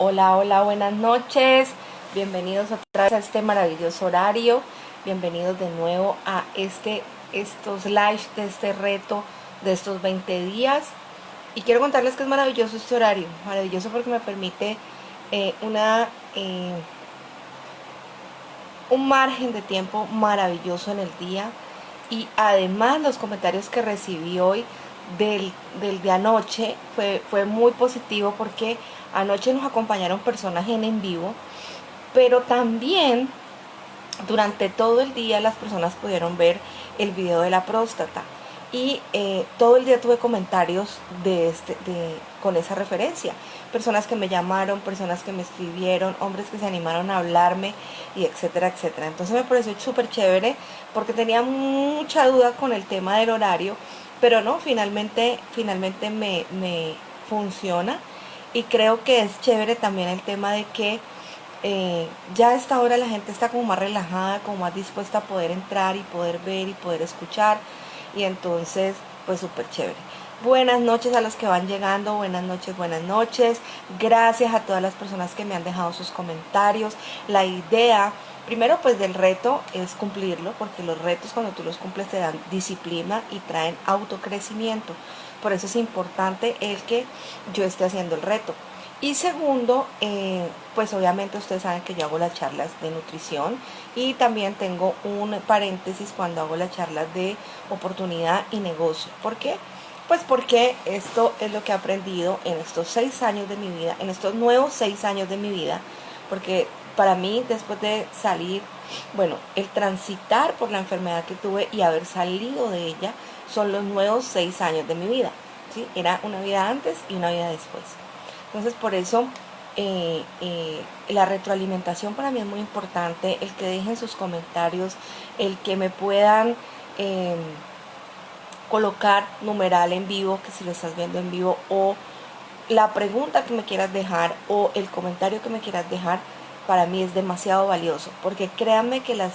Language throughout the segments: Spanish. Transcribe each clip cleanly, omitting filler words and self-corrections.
Hola, hola, buenas noches. Bienvenidos otra vez a este maravilloso horario. Bienvenidos de nuevo a estos lives de este reto de estos 20 días. Y quiero contarles que es maravilloso este horario. Maravilloso porque me permite eh, una, eh, un margen de tiempo maravilloso en el día. Y además los comentarios que recibí hoy del de anoche fue muy positivo porque anoche nos acompañaron personas en vivo, pero también durante todo el día las personas pudieron ver el video de la próstata y todo el día tuve comentarios con esa referencia, personas que me llamaron, personas que me escribieron, hombres que se animaron a hablarme y etcétera, etcétera. Entonces me pareció súper chévere porque tenía mucha duda con el tema del horario, pero no, finalmente me funciona. Y creo que es chévere también el tema de que ya a esta hora la gente está como más relajada, como más dispuesta a poder entrar y poder ver y poder escuchar. Y entonces, pues súper chévere. Buenas noches a los que van llegando, buenas noches, buenas noches. Gracias a todas las personas que me han dejado sus comentarios. La idea, primero pues del reto es cumplirlo, porque los retos cuando tú los cumples te dan disciplina y traen autocrecimiento. Por eso es importante el que yo esté haciendo el reto. Y segundo, pues obviamente ustedes saben que yo hago las charlas de nutrición y también tengo un paréntesis cuando hago las charlas de oportunidad y negocio. ¿Por qué? Pues porque esto es lo que he aprendido en estos 6 años de mi vida, en estos nuevos 6 años de mi vida, porque para mí después de salir, bueno, el transitar por la enfermedad que tuve y haber salido de ella son los nuevos 6 años de mi vida. ¿Sí? Era una vida antes y una vida después. Entonces por eso la retroalimentación para mí es muy importante, el que dejen sus comentarios, el que me puedan eh, colocar numeral en vivo, que si lo estás viendo en vivo, o la pregunta que me quieras dejar o el comentario que me quieras dejar, para mí es demasiado valioso, porque créanme que las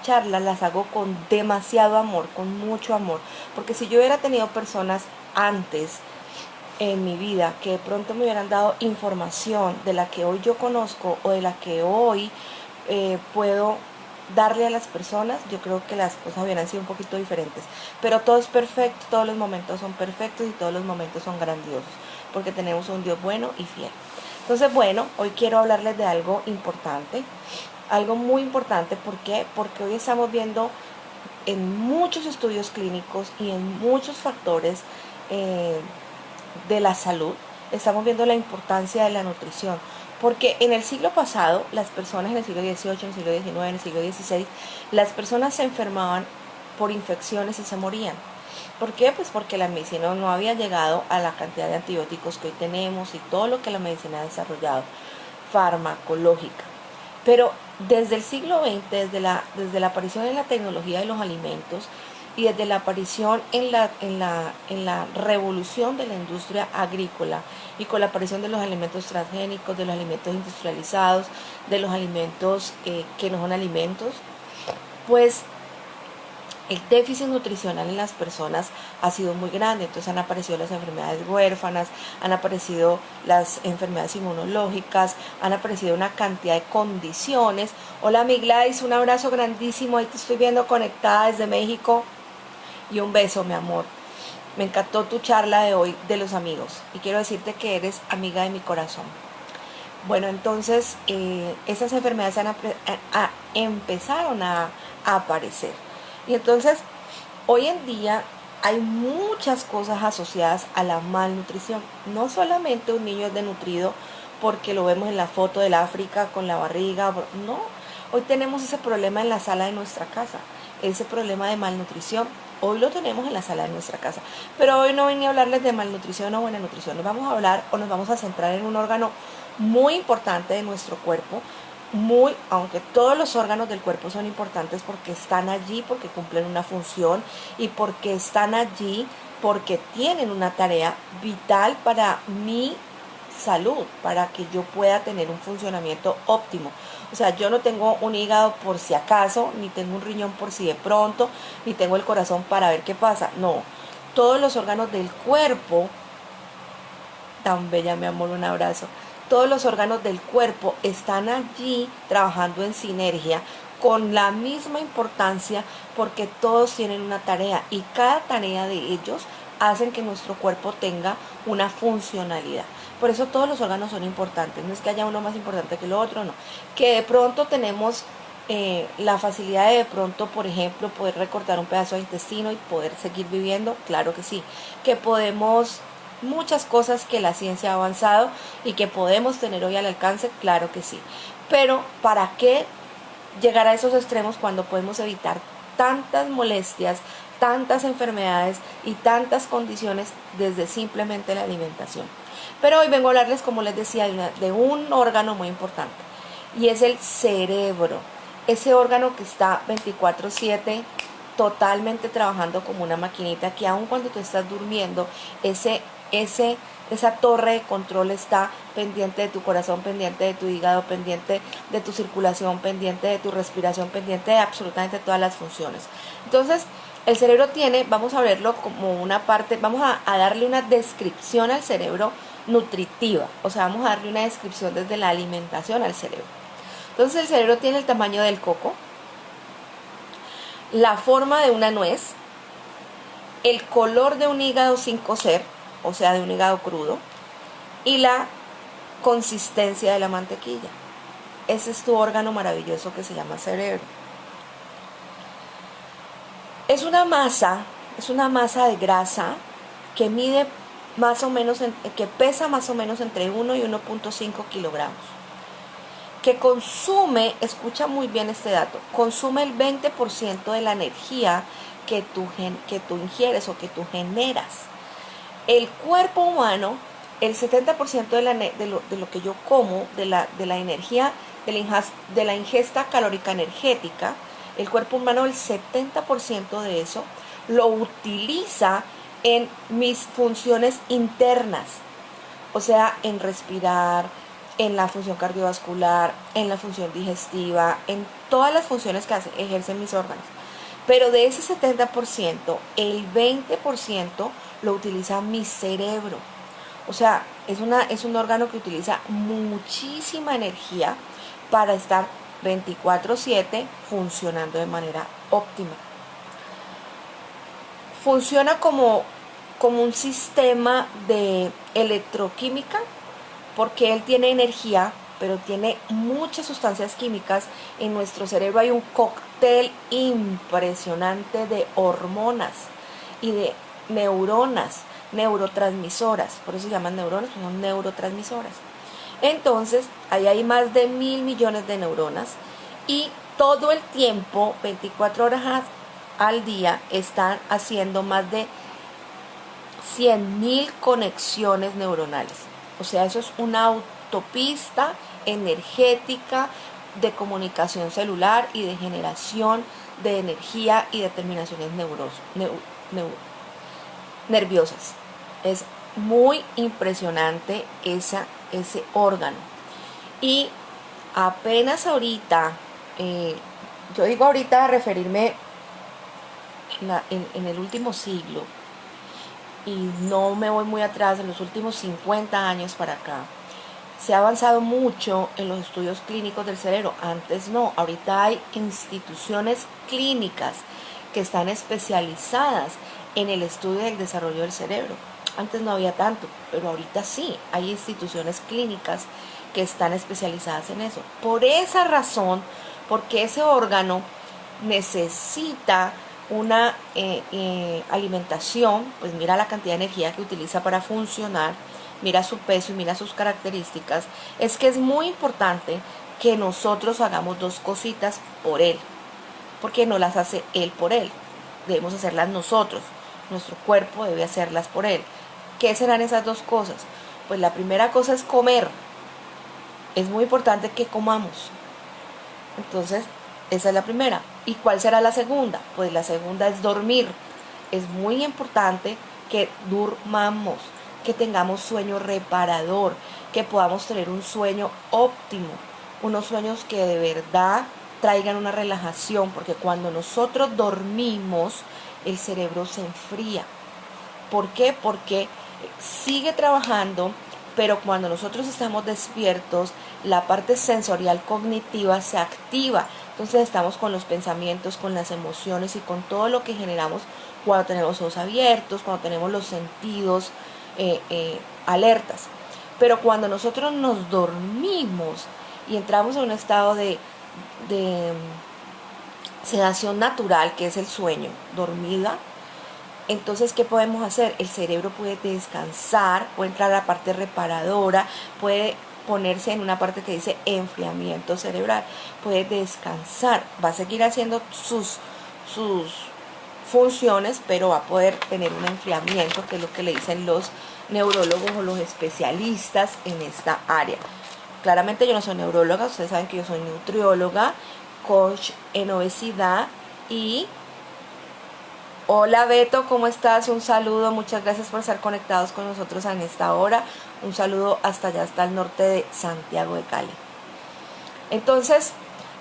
charlas las hago con demasiado amor, con mucho amor, porque si yo hubiera tenido personas antes en mi vida que de pronto me hubieran dado información de la que hoy yo conozco o de la que hoy puedo darle a las personas, yo creo que las cosas hubieran sido un poquito diferentes. Pero todo es perfecto, todos los momentos son perfectos y todos los momentos son grandiosos, porque tenemos un Dios bueno y fiel. Entonces, bueno, hoy quiero hablarles de algo importante, algo muy importante. ¿Por qué? Porque hoy estamos viendo en muchos estudios clínicos y en muchos factores de la salud, estamos viendo la importancia de la nutrición. Porque en el siglo pasado, las personas en el siglo XVIII, en el siglo XIX, en el siglo XVI, las personas se enfermaban por infecciones y se morían. ¿Por qué? Pues porque la medicina no había llegado a la cantidad de antibióticos que hoy tenemos y todo lo que la medicina ha desarrollado, farmacológica. Pero desde el siglo XX, desde la aparición de la tecnología de los alimentos y desde la aparición en la revolución de la industria agrícola y con la aparición de los alimentos transgénicos, de los alimentos industrializados, de los alimentos que no son alimentos, pues el déficit nutricional en las personas ha sido muy grande. Entonces han aparecido las enfermedades huérfanas, han aparecido las enfermedades inmunológicas, han aparecido una cantidad de condiciones. Hola mi Gladys, un abrazo grandísimo, ahí te estoy viendo conectada desde México y un beso, mi amor. Me encantó tu charla de hoy de los amigos y quiero decirte que eres amiga de mi corazón. Bueno, entonces esas enfermedades empezaron a aparecer. Y entonces, hoy en día hay muchas cosas asociadas a la malnutrición. No solamente un niño es desnutrido porque lo vemos en la foto del África con la barriga. No, hoy tenemos ese problema en la sala de nuestra casa. Ese problema de malnutrición, hoy lo tenemos en la sala de nuestra casa. Pero hoy no venía a hablarles de malnutrición o buena nutrición. Nos vamos a hablar o nos vamos a centrar en un órgano muy importante de nuestro cuerpo, aunque todos los órganos del cuerpo son importantes porque están allí, porque cumplen una función y porque están allí porque tienen una tarea vital para mi salud, para que yo pueda tener un funcionamiento óptimo. O sea, yo no tengo un hígado por si acaso, ni tengo un riñón por si de pronto, ni tengo el corazón para ver qué pasa. No, todos los órganos del cuerpo, tan bella mi amor, un abrazo, todos los órganos del cuerpo están allí trabajando en sinergia con la misma importancia, porque todos tienen una tarea y cada tarea de ellos hacen que nuestro cuerpo tenga una funcionalidad. Por eso todos los órganos son importantes, no es que haya uno más importante que el otro, no. Que de pronto tenemos la facilidad de pronto, por ejemplo, poder recortar un pedazo de intestino y poder seguir viviendo, claro que sí. Que podemos, muchas cosas que la ciencia ha avanzado y que podemos tener hoy al alcance, claro que sí. Pero ¿para qué llegar a esos extremos cuando podemos evitar tantas molestias, tantas enfermedades y tantas condiciones desde simplemente la alimentación? Pero hoy vengo a hablarles, como les decía, de un órgano muy importante, y es el cerebro. Ese órgano que está 24/7 totalmente trabajando como una maquinita, que aun cuando tú estás durmiendo, esa torre de control está pendiente de tu corazón, pendiente de tu hígado, pendiente de tu circulación, pendiente de tu respiración, pendiente de absolutamente todas las funciones. Entonces, el cerebro tiene, vamos a verlo como una parte, vamos a darle una descripción al cerebro nutritiva, o sea, vamos a darle una descripción desde la alimentación al cerebro. Entonces, el cerebro tiene el tamaño del coco, la forma de una nuez, el color de un hígado sin cocer, o sea, de un hígado crudo, y la consistencia de la mantequilla. Ese es tu órgano maravilloso que se llama cerebro. Es una masa de grasa que mide más o menos, que pesa más o menos entre 1 y 1.5 kilogramos. Que consume, escucha muy bien este dato, consume el 20% de la energía que tú ingieres o que tú generas. El cuerpo humano, el 70% de lo que yo como, de la energía, de la ingesta calórica energética, el cuerpo humano, el 70% de eso lo utiliza en mis funciones internas, o sea, en respirar, en la función cardiovascular, en la función digestiva, en todas las funciones que ejercen mis órganos. Pero de ese 70%, el 20% lo utiliza mi cerebro. O sea, es un órgano que utiliza muchísima energía para estar 24/7 funcionando de manera óptima. Funciona como un sistema de electroquímica, porque él tiene energía, pero tiene muchas sustancias químicas. En nuestro cerebro hay un cóctel impresionante de hormonas y de neuronas, neurotransmisoras, por eso se llaman neuronas, son neurotransmisoras. Entonces, ahí hay más de 1.000 millones de neuronas y todo el tiempo, 24 horas al día, están haciendo más de 100.000 conexiones neuronales. O sea, eso es una autopista energética de comunicación celular y de generación de energía y de terminaciones nerviosas. Es muy impresionante ese órgano. Y apenas ahorita, yo digo ahorita a referirme en el último siglo, y no me voy muy atrás, en los últimos 50 años para acá, se ha avanzado mucho en los estudios clínicos del cerebro. Antes no, ahorita hay instituciones clínicas que están especializadas en el estudio del desarrollo del cerebro. Antes no había tanto, pero ahorita sí, hay instituciones clínicas que están especializadas en eso. Por esa razón, porque ese órgano necesita una alimentación, pues mira la cantidad de energía que utiliza para funcionar, mira su peso y mira sus características, es que es muy importante que nosotros hagamos dos cositas por él, porque no las hace él por él, debemos hacerlas nosotros, nuestro cuerpo debe hacerlas por él. ¿Qué serán esas dos cosas? Pues la primera cosa es comer, es muy importante que comamos, entonces esa es la primera. ¿Y cuál será la segunda? Pues la segunda es dormir. Es muy importante que durmamos, que tengamos sueño reparador, que podamos tener un sueño óptimo, unos sueños que de verdad traigan una relajación, porque cuando nosotros dormimos, el cerebro se enfría. ¿Por qué? Porque sigue trabajando pero cuando nosotros estamos despiertos, la parte sensorial cognitiva se activa. Entonces estamos con los pensamientos, con las emociones y con todo lo que generamos cuando tenemos los ojos abiertos, cuando tenemos los sentidos alertas. Pero cuando nosotros nos dormimos y entramos en un estado de sedación natural, que es el sueño, dormida, entonces, ¿qué podemos hacer? El cerebro puede descansar, puede entrar a la parte reparadora, puede ponerse en una parte que dice enfriamiento cerebral, puede descansar, va a seguir haciendo sus funciones, pero va a poder tener un enfriamiento, que es lo que le dicen los neurólogos o los especialistas en esta área. Claramente yo no soy neuróloga, ustedes saben que yo soy nutrióloga, coach en obesidad y... Hola Beto, ¿cómo estás? Un saludo, muchas gracias por estar conectados con nosotros en esta hora. Un saludo hasta allá, hasta el norte de Santiago de Cali. Entonces,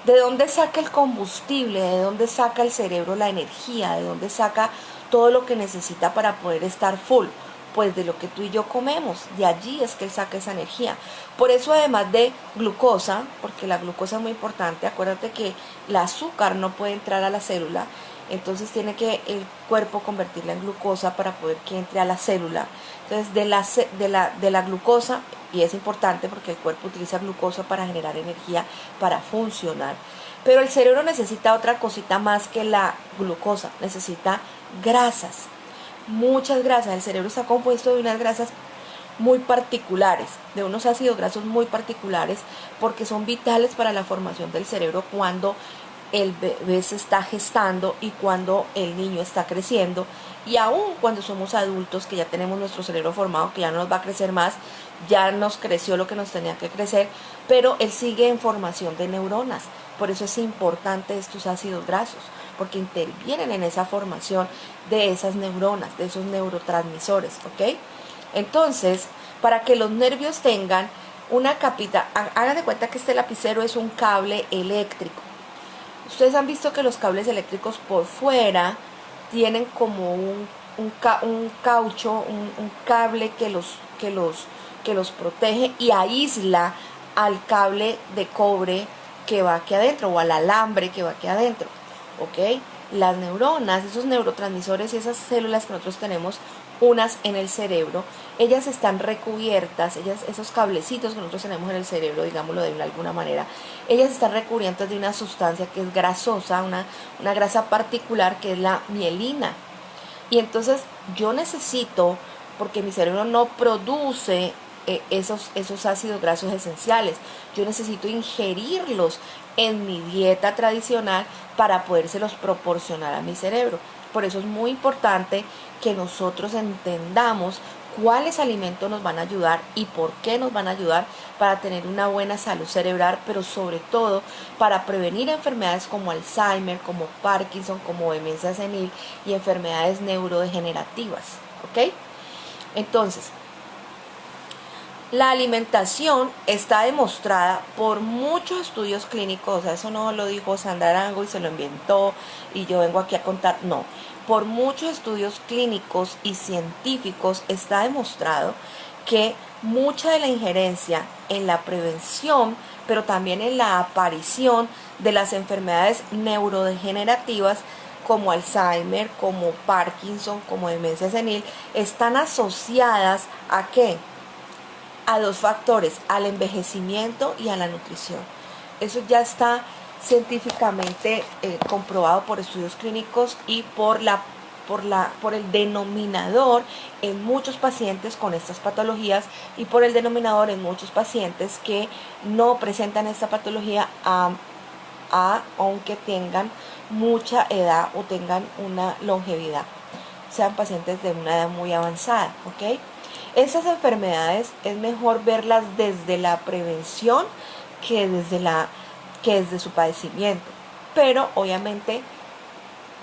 ¿de dónde saca el combustible? ¿De dónde saca el cerebro la energía? ¿De dónde saca todo lo que necesita para poder estar full? Pues de lo que tú y yo comemos, de allí es que él saca esa energía. Por eso, además de glucosa, porque la glucosa es muy importante, acuérdate que el azúcar no puede entrar a la célula, entonces tiene que el cuerpo convertirla en glucosa para poder que entre a la célula. Entonces de la glucosa, y es importante porque el cuerpo utiliza glucosa para generar energía, para funcionar. Pero el cerebro necesita otra cosita más que la glucosa, necesita grasas, muchas grasas. El cerebro está compuesto de unas grasas muy particulares, de unos ácidos grasos muy particulares, porque son vitales para la formación del cerebro cuando el bebé se está gestando y cuando el niño está creciendo, y aún cuando somos adultos, que ya tenemos nuestro cerebro formado, que ya no nos va a crecer más, ya nos creció lo que nos tenía que crecer, pero él sigue en formación de neuronas. Por eso es importante estos ácidos grasos, porque intervienen en esa formación de esas neuronas, de esos neurotransmisores, ¿ok? Entonces, para que los nervios tengan una capita, hagan de cuenta que este lapicero es un cable eléctrico. Ustedes han visto que los cables eléctricos por fuera tienen como un caucho, un cable que los protege y aísla al cable de cobre que va aquí adentro o al alambre que va aquí adentro, ¿ok? Las neuronas, esos neurotransmisores y esas células que nosotros tenemos unas en el cerebro, ellas están recubiertas, esos cablecitos que nosotros tenemos en el cerebro, digámoslo de alguna manera, ellas están recubiertas de una sustancia que es grasosa, una grasa particular que es la mielina. Y entonces yo necesito, porque mi cerebro no produce esos ácidos grasos esenciales, yo necesito ingerirlos en mi dieta tradicional para podérselos proporcionar a mi cerebro. Por eso es muy importante que nosotros entendamos cuáles alimentos nos van a ayudar y por qué nos van a ayudar para tener una buena salud cerebral, pero sobre todo para prevenir enfermedades como Alzheimer, como Parkinson, como demencia senil y enfermedades neurodegenerativas, ¿ok? Entonces, la alimentación está demostrada por muchos estudios clínicos, o sea, eso no lo dijo Sandra Arango y se lo inventó y yo vengo aquí a contar, no. Por muchos estudios clínicos y científicos está demostrado que mucha de la injerencia en la prevención, pero también en la aparición de las enfermedades neurodegenerativas como Alzheimer, como Parkinson, como demencia senil, están asociadas ¿a qué? A dos factores, al envejecimiento y a la nutrición. Eso ya está científicamente comprobado por estudios clínicos y por el denominador en muchos pacientes con estas patologías y por el denominador en muchos pacientes que no presentan esta patología aunque tengan mucha edad o tengan una longevidad, sean pacientes de una edad muy avanzada, ¿ok? Esas enfermedades es mejor verlas desde la prevención que desde su padecimiento, pero obviamente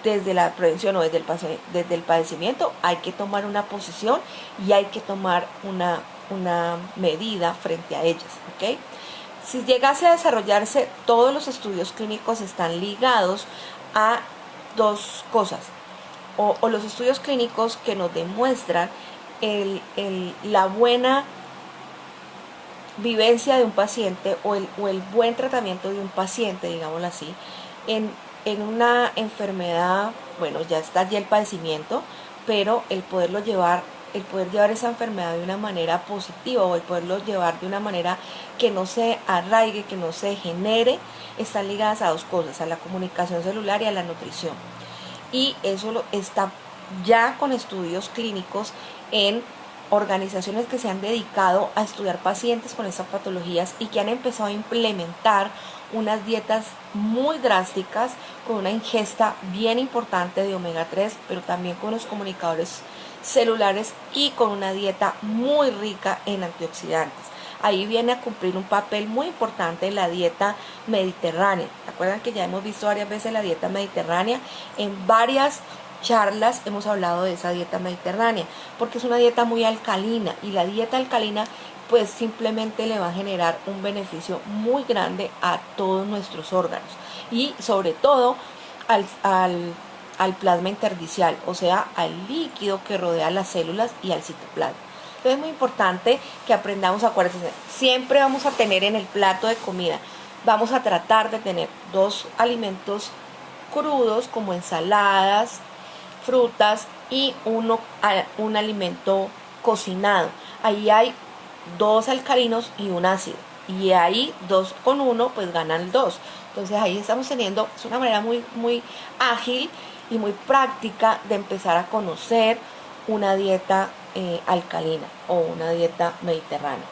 desde la prevención o desde el padecimiento hay que tomar una posición y hay que tomar una medida frente a ellas, ¿ok? Si llegase a desarrollarse, todos los estudios clínicos están ligados a dos cosas, o los estudios clínicos que nos demuestran la buena vivencia de un paciente o el buen tratamiento de un paciente, digámoslo así, en, en una enfermedad, bueno, ya está allí el padecimiento, pero el poder llevar esa enfermedad de una manera positiva o el poderlo llevar de una manera que no se arraigue, que no se genere, están ligadas a dos cosas, a la comunicación celular y a la nutrición. Y eso está ya con estudios clínicos en organizaciones que se han dedicado a estudiar pacientes con estas patologías y que han empezado a implementar unas dietas muy drásticas con una ingesta bien importante de omega 3, pero también con los comunicadores celulares y con una dieta muy rica en antioxidantes. Ahí viene a cumplir un papel muy importante la dieta mediterránea. ¿Recuerdan que ya hemos visto varias veces la dieta mediterránea? En varias charlas hemos hablado de esa dieta mediterránea, porque es una dieta muy alcalina y la dieta alcalina pues simplemente le va a generar un beneficio muy grande a todos nuestros órganos y sobre todo al plasma interdicial, o sea, al líquido que rodea las células y al citoplasma. Entonces es muy importante que aprendamos a acuérdense, siempre vamos a tener en el plato de comida, vamos a tratar de tener dos alimentos crudos como ensaladas, frutas y un alimento cocinado. Ahí hay dos alcalinos y un ácido. Y ahí 2 con 1 pues ganan 2. Entonces ahí estamos teniendo, es una manera muy ágil y muy práctica de empezar a conocer una dieta alcalina o una dieta mediterránea.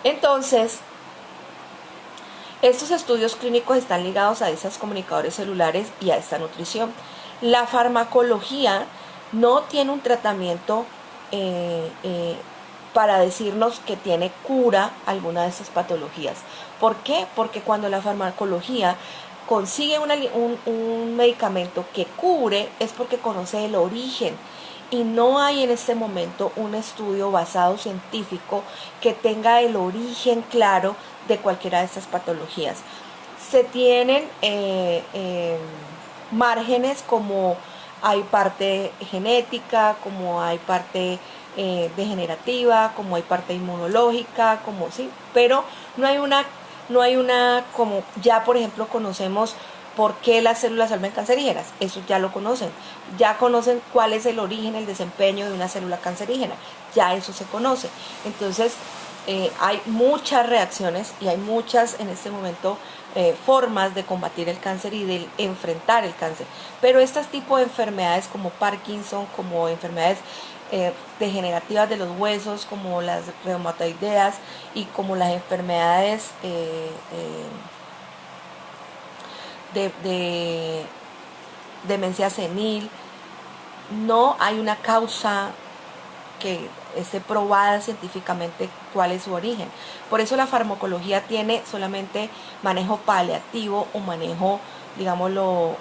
Entonces, estos estudios clínicos están ligados a esos comunicadores celulares y a esta nutrición. La farmacología no tiene un tratamiento para decirnos que tiene cura alguna de estas patologías. ¿Por qué? Porque cuando la farmacología consigue un medicamento que cure es porque conoce el origen y no hay en este momento un estudio basado científico que tenga el origen claro de cualquiera de estas patologías. Se tienen márgenes como hay parte genética, como hay parte degenerativa, como hay parte inmunológica, como sí, pero no hay una como ya por ejemplo conocemos por qué las células se vuelven cancerígenas, eso ya lo conocen, ya conocen cuál es el origen, el desempeño de una célula cancerígena, ya eso se conoce. Entonces hay muchas reacciones y hay muchas en este momento formas de combatir el cáncer y de enfrentar el cáncer. Pero estos tipos de enfermedades como Parkinson, como enfermedades degenerativas de los huesos, como las reumatoideas y como las enfermedades de demencia senil, no hay una causa que esté probada científicamente cuál es su origen. Por eso la farmacología tiene solamente manejo paliativo o manejo, digámoslo,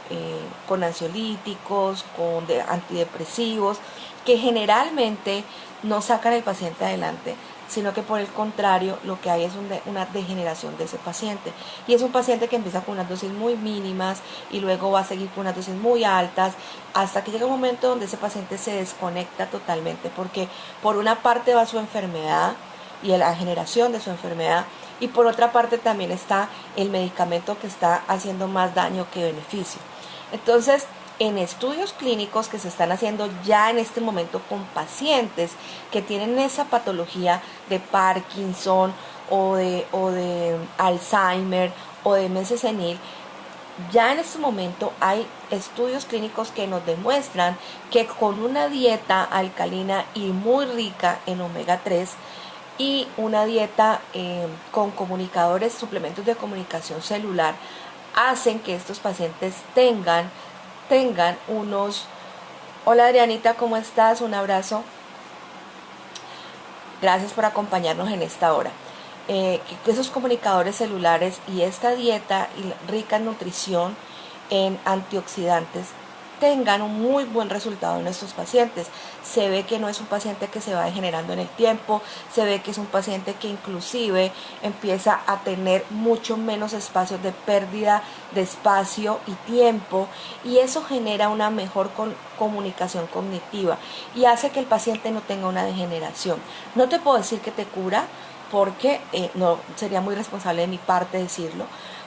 con ansiolíticos, con antidepresivos, que generalmente no sacan al paciente adelante, sino que por el contrario lo que hay es una degeneración de ese paciente. Y es un paciente que empieza con unas dosis muy mínimas y luego va a seguir con unas dosis muy altas hasta que llega un momento donde ese paciente se desconecta totalmente porque por una parte va su enfermedad y la generación de su enfermedad y por otra parte también está el medicamento que está haciendo más daño que beneficio. Entonces, en estudios clínicos que se están haciendo ya en este momento con pacientes que tienen esa patología de Parkinson o de Alzheimer o de demencia senil, ya en este momento hay estudios clínicos que nos demuestran que con una dieta alcalina y muy rica en omega 3 y una dieta con comunicadores, suplementos de comunicación celular, hacen que estos pacientes tengan unos... Hola Adrianita, ¿cómo estás? Un abrazo. Gracias por acompañarnos en esta hora. Que esos comunicadores celulares y esta dieta rica en nutrición, en antioxidantes, tengan un muy buen resultado en estos pacientes. Se ve que no es un paciente que se va degenerando en el tiempo, se ve que es un paciente que inclusive empieza a tener mucho menos espacios de pérdida de espacio y tiempo y eso genera una mejor comunicación cognitiva y hace que el paciente no tenga una degeneración. No te puedo decir que te cura, porque no sería muy responsable de mi parte decirlo,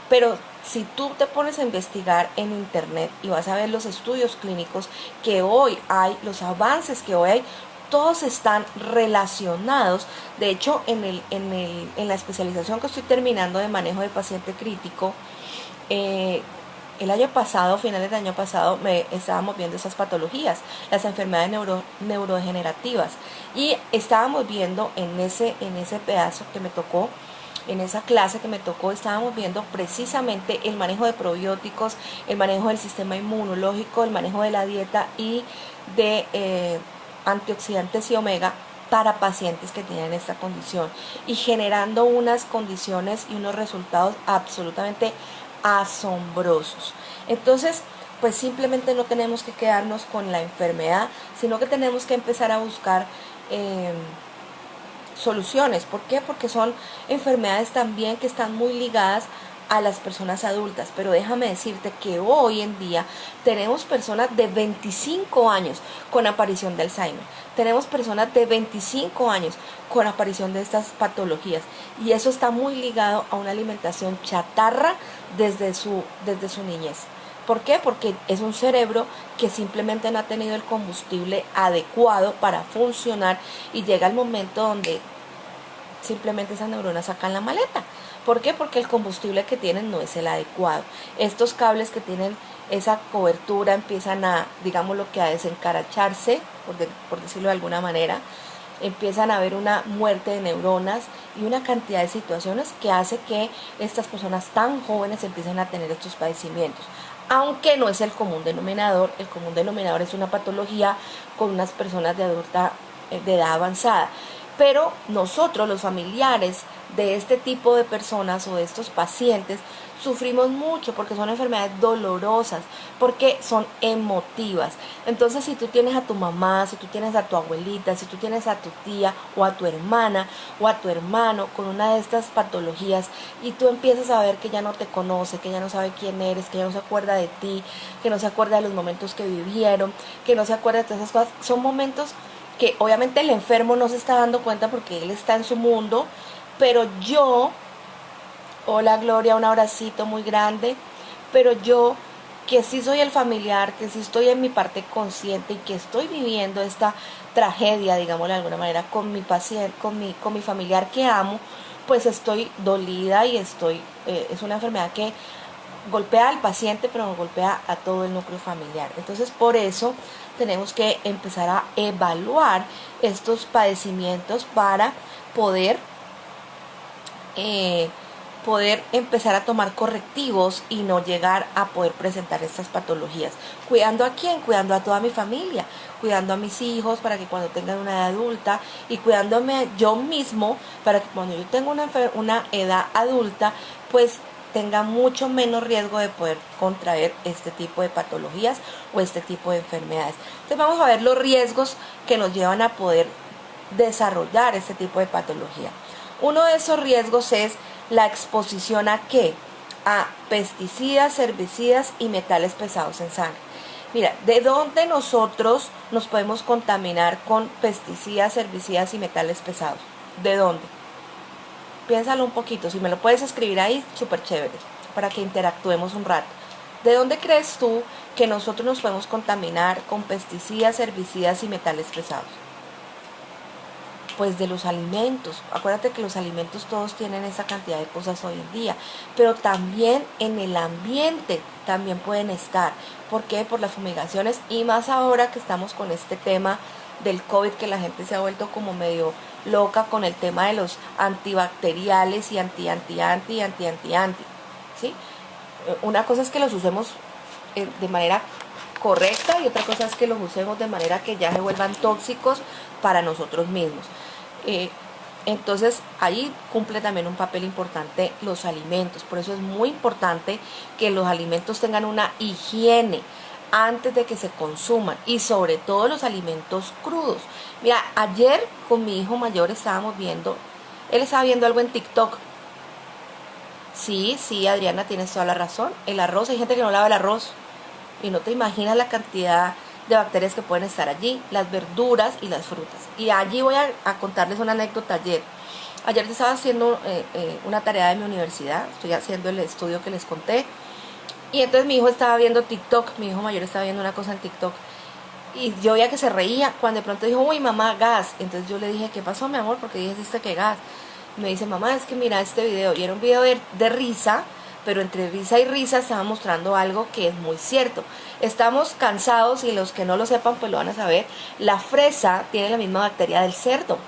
pero si tú te pones a investigar en internet y vas a ver los estudios clínicos que hoy hay, los avances que hoy hay, todos están relacionados. De hecho, en la especialización que estoy terminando de manejo de paciente crítico, el año pasado, finales del año pasado, estábamos viendo esas patologías, las enfermedades neurodegenerativas, y estábamos viendo en ese pedazo que me tocó, en esa clase que me tocó, estábamos viendo precisamente el manejo de probióticos, el manejo del sistema inmunológico, el manejo de la dieta y de antioxidantes y omega para pacientes que tienen esta condición, y generando unas condiciones y unos resultados absolutamente asombrosos. Entonces, pues simplemente no tenemos que quedarnos con la enfermedad, sino que tenemos que empezar a buscar soluciones. ¿Por qué? Porque son enfermedades también que están muy ligadas a las personas adultas, pero déjame decirte que hoy en día tenemos personas de 25 años con aparición de Alzheimer, tenemos personas de 25 años con aparición de estas patologías, y eso está muy ligado a una alimentación chatarra desde su niñez. ¿Por qué? Porque es un cerebro que simplemente no ha tenido el combustible adecuado para funcionar, y llega el momento donde simplemente esas neuronas sacan la maleta. ¿Por qué? Porque el combustible que tienen no es el adecuado. Estos cables que tienen esa cobertura empiezan a, digamos, lo que a desencaracharse, por decirlo de alguna manera. Empiezan a haber una muerte de neuronas y una cantidad de situaciones que hace que estas personas tan jóvenes empiecen a tener estos padecimientos. Aunque no es el común denominador es una patología con unas personas de edad avanzada. Pero nosotros, los familiares de este tipo de personas o de estos pacientes, sufrimos mucho porque son enfermedades dolorosas, porque son emotivas. Entonces, si tú tienes a tu mamá, si tú tienes a tu abuelita, si tú tienes a tu tía o a tu hermana o a tu hermano con una de estas patologías, y tú empiezas a ver que ya no te conoce, que ya no sabe quién eres, que ya no se acuerda de ti, que no se acuerda de los momentos que vivieron, que no se acuerda de todas esas cosas, son momentos que obviamente el enfermo no se está dando cuenta porque él está en su mundo, pero yo, hola Gloria, un abracito muy grande, pero yo, que sí soy el familiar, que sí estoy en mi parte consciente y que estoy viviendo esta tragedia, digámoslo de alguna manera, con mi paciente, con mi familiar que amo, pues estoy dolida y es una enfermedad que golpea al paciente, pero nos golpea a todo el núcleo familiar. Entonces, por eso tenemos que empezar a evaluar estos padecimientos para poder empezar a tomar correctivos y no llegar a poder presentar estas patologías. ¿Cuidando a quién? Cuidando a toda mi familia, cuidando a mis hijos para que cuando tengan una edad adulta, y cuidándome yo mismo para que cuando yo tenga una edad adulta, pues tenga mucho menos riesgo de poder contraer este tipo de patologías o este tipo de enfermedades. Entonces vamos a ver los riesgos que nos llevan a poder desarrollar este tipo de patología. Uno de esos riesgos es la exposición ¿a qué? A pesticidas, herbicidas y metales pesados en sangre. Mira, ¿de dónde nosotros nos podemos contaminar con pesticidas, herbicidas y metales pesados? ¿De dónde? Piénsalo un poquito, si me lo puedes escribir ahí, súper chévere, para que interactuemos un rato. ¿De dónde crees tú que nosotros nos podemos contaminar con pesticidas, herbicidas y metales pesados? Pues de los alimentos. Acuérdate que los alimentos todos tienen esa cantidad de cosas hoy en día, pero también en el ambiente también pueden estar. ¿Por qué? Por las fumigaciones, y más ahora que estamos con este tema del COVID, que la gente se ha vuelto como medio loca con el tema de los antibacteriales y anti, ¿sí? Una cosa es que los usemos de manera correcta, y otra cosa es que los usemos de manera que ya se vuelvan tóxicos para nosotros mismos. Entonces ahí cumple también un papel importante los alimentos. Por eso es muy importante que los alimentos tengan una higiene antes de que se consuman, y sobre todo los alimentos crudos. Mira, ayer con mi hijo mayor él estaba viendo algo en TikTok. Sí, Adriana, tienes toda la razón. El arroz, hay gente que no lava el arroz y no te imaginas la cantidad de bacterias que pueden estar allí, las verduras y las frutas. Y allí voy a contarles una anécdota ayer. Ayer estaba haciendo una tarea de mi universidad, estoy haciendo el estudio que les conté, y entonces mi hijo estaba viendo TikTok, mi hijo mayor estaba viendo una cosa en TikTok, y yo veía que se reía, cuando de pronto dijo, uy mamá, gas. Entonces yo le dije, ¿qué pasó mi amor? Porque dijiste que gas. Me dice, mamá, es que mira este video, y era un video de risa, pero entre risa y risa estaba mostrando algo que es muy cierto. Estamos cansados, y los que no lo sepan pues lo van a saber, la fresa tiene la misma bacteria del cerdo.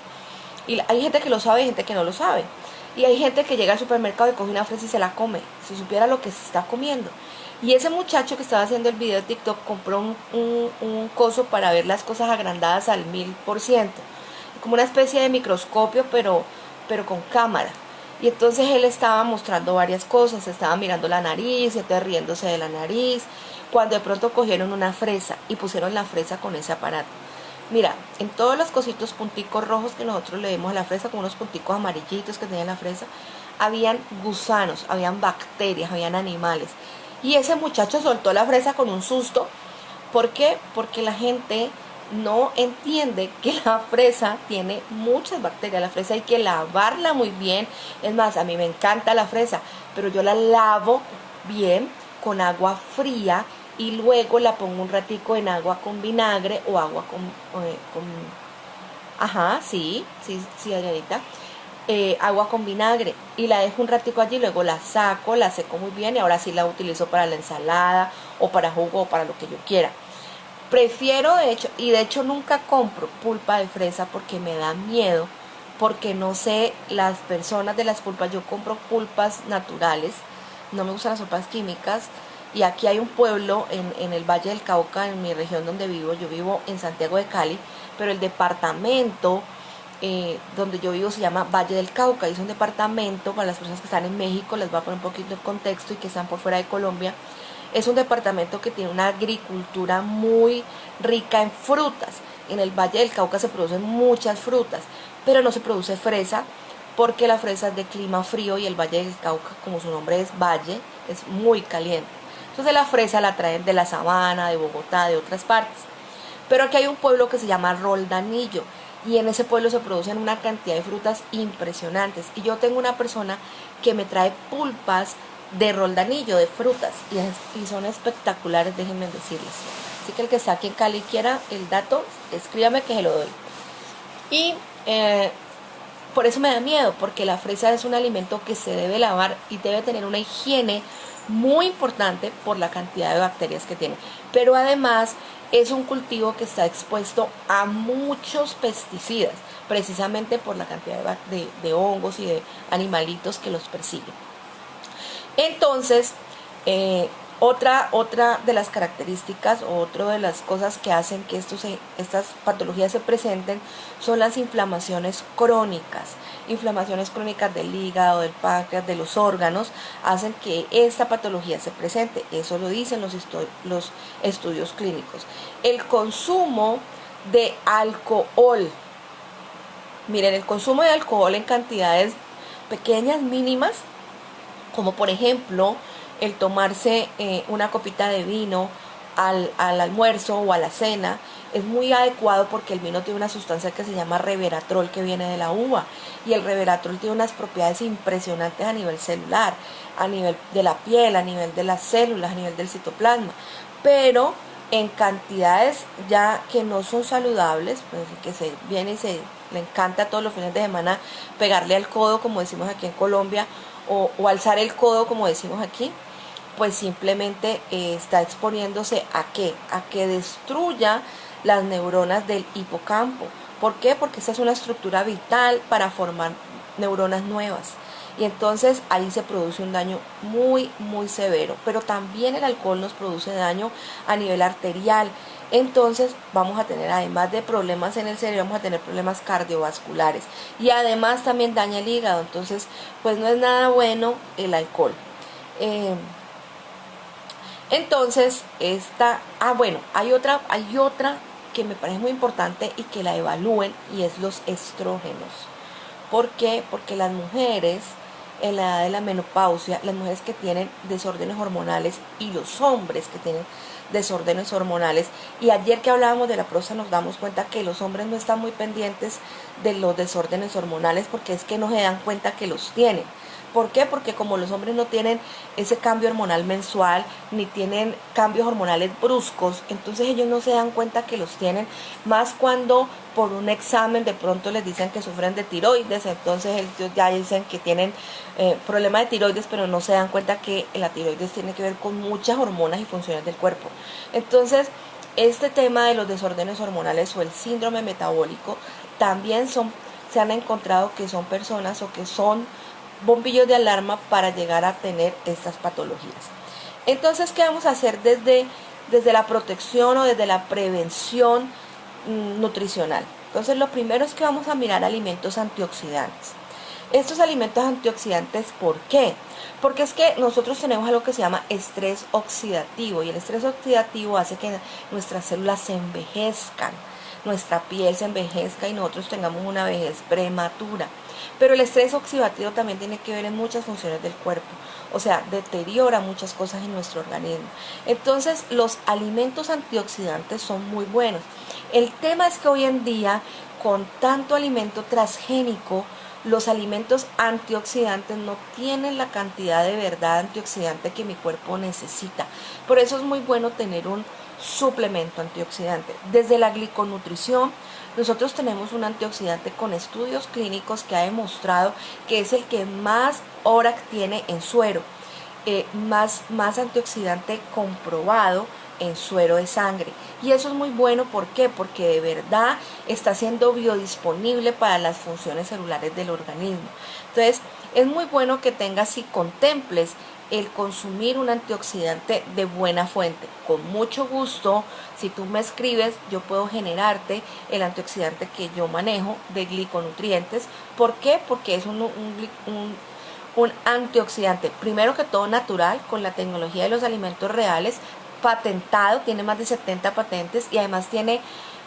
Y hay gente que lo sabe y gente que no lo sabe. Y hay gente que llega al supermercado y coge una fresa y se la come. Si supiera lo que se está comiendo. Y ese muchacho que estaba haciendo el video de TikTok compró un coso para ver las cosas agrandadas al 1000%. Como una especie de microscopio, pero con cámara. Y entonces él estaba mostrando varias cosas. Estaba mirando la nariz y entonces riéndose de la nariz. Cuando de pronto cogieron una fresa y pusieron la fresa con ese aparato. Mira, en todos los cositos punticos rojos que nosotros le dimos a la fresa, con unos punticos amarillitos que tenía la fresa, habían gusanos, habían bacterias, habían animales. Y ese muchacho soltó la fresa con un susto. ¿Por qué? Porque la gente no entiende que la fresa tiene muchas bacterias. La fresa hay que lavarla muy bien. Es más, a mí me encanta la fresa, pero yo la lavo bien con agua fría y luego la pongo un ratico en agua con vinagre o agua con ajá, sí, Adrianita, agua con vinagre, y la dejo un ratico allí, luego la saco, la seco muy bien y ahora sí la utilizo para la ensalada o para jugo o para lo que yo quiera. Prefiero de hecho nunca compro pulpa de fresa porque me da miedo, porque no sé las personas de las pulpas. Yo compro pulpas naturales, no me gustan las pulpas químicas. Y aquí hay un pueblo en el Valle del Cauca, en mi región donde vivo. Yo vivo en Santiago de Cali, pero el departamento donde yo vivo se llama Valle del Cauca, y es un departamento, para las personas que están en México les voy a poner un poquito de contexto, y que están por fuera de Colombia, es un departamento que tiene una agricultura muy rica en frutas. En el Valle del Cauca se producen muchas frutas, pero no se produce fresa, porque la fresa es de clima frío y el Valle del Cauca, como su nombre es valle, es muy caliente. Entonces la fresa la traen de la sabana, de Bogotá, de otras partes. Pero aquí hay un pueblo que se llama Roldanillo, y en ese pueblo se producen una cantidad de frutas impresionantes. Y yo tengo una persona que me trae pulpas de Roldanillo, de frutas, y son espectaculares, déjenme decirles. Así que el que está aquí en Cali quiera el dato, escríbame que se lo doy. Y por eso me da miedo, porque la fresa es un alimento que se debe lavar y debe tener una higiene muy importante por la cantidad de bacterias que tiene. Pero además es un cultivo que está expuesto a muchos pesticidas, precisamente por la cantidad de hongos y de animalitos que los persiguen. Entonces, otra de las características, o otra de las cosas que hacen que estas patologías se presenten, son las inflamaciones crónicas. Inflamaciones crónicas del hígado, del páncreas, de los órganos, hacen que esta patología se presente. Eso lo dicen los estudios clínicos. El consumo de alcohol. Miren, el consumo de alcohol en cantidades pequeñas, mínimas, como por ejemplo el tomarse una copita de vino al almuerzo o a la cena, es muy adecuado, porque el vino tiene una sustancia que se llama resveratrol, que viene de la uva, y el resveratrol tiene unas propiedades impresionantes a nivel celular, a nivel de la piel, a nivel de las células, a nivel del citoplasma, pero en cantidades ya que no son saludables, pues que se viene y le encanta todos los fines de semana pegarle al codo, como decimos aquí en Colombia, o alzar el codo, como decimos aquí, pues simplemente está exponiéndose ¿a qué? A que destruya las neuronas del hipocampo. ¿Por qué? Porque esta es una estructura vital para formar neuronas nuevas. Y entonces ahí se produce un daño muy, muy severo. Pero también el alcohol nos produce daño a nivel arterial. Entonces vamos a tener, además de problemas en el cerebro, vamos a tener problemas cardiovasculares. Y además también daña el hígado. Entonces, pues no es nada bueno el alcohol. Entonces, hay otra que me parece muy importante y que la evalúen, y es los estrógenos. ¿Por qué? Porque las mujeres en la edad de la menopausia, las mujeres que tienen desórdenes hormonales y los hombres que tienen desórdenes hormonales. Y ayer que hablábamos de la próstata nos damos cuenta que los hombres no están muy pendientes de los desórdenes hormonales porque es que no se dan cuenta que los tienen. ¿Por qué? Porque como los hombres no tienen ese cambio hormonal mensual, ni tienen cambios hormonales bruscos, entonces ellos no se dan cuenta que los tienen, más cuando por un examen de pronto les dicen que sufren de tiroides, entonces ellos ya dicen que tienen problema de tiroides, pero no se dan cuenta que la tiroides tiene que ver con muchas hormonas y funciones del cuerpo. Entonces, este tema de los desórdenes hormonales o el síndrome metabólico también se han encontrado que son personas o que son bombillos de alarma para llegar a tener estas patologías. Entonces, ¿qué vamos a hacer desde la protección o desde la prevención nutricional? Entonces, lo primero es que vamos a mirar alimentos antioxidantes. Estos alimentos antioxidantes, ¿por qué? Porque es que nosotros tenemos algo que se llama estrés oxidativo, y el estrés oxidativo hace que nuestras células se envejezcan, nuestra piel se envejezca y nosotros tengamos una vejez prematura. Pero el estrés oxidativo también tiene que ver en muchas funciones del cuerpo, o sea, deteriora muchas cosas en nuestro organismo. Entonces, los alimentos antioxidantes son muy buenos. El tema es que hoy en día, con tanto alimento transgénico, los alimentos antioxidantes no tienen la cantidad de verdad antioxidante que mi cuerpo necesita. Por eso es muy bueno tener un suplemento antioxidante. Desde la gliconutrición, nosotros tenemos un antioxidante con estudios clínicos que ha demostrado que es el que más ORAC tiene en suero, más antioxidante comprobado en suero de sangre. Y eso es muy bueno, ¿por qué? Porque de verdad está siendo biodisponible para las funciones celulares del organismo. Entonces, es muy bueno que tengas y contemples el consumir un antioxidante de buena fuente. Con mucho gusto, si tú me escribes, yo puedo generarte el antioxidante que yo manejo de gliconutrientes. ¿Por qué? Porque es un antioxidante, primero que todo natural, con la tecnología de los alimentos reales, patentado, tiene más de 70 patentes y además tiene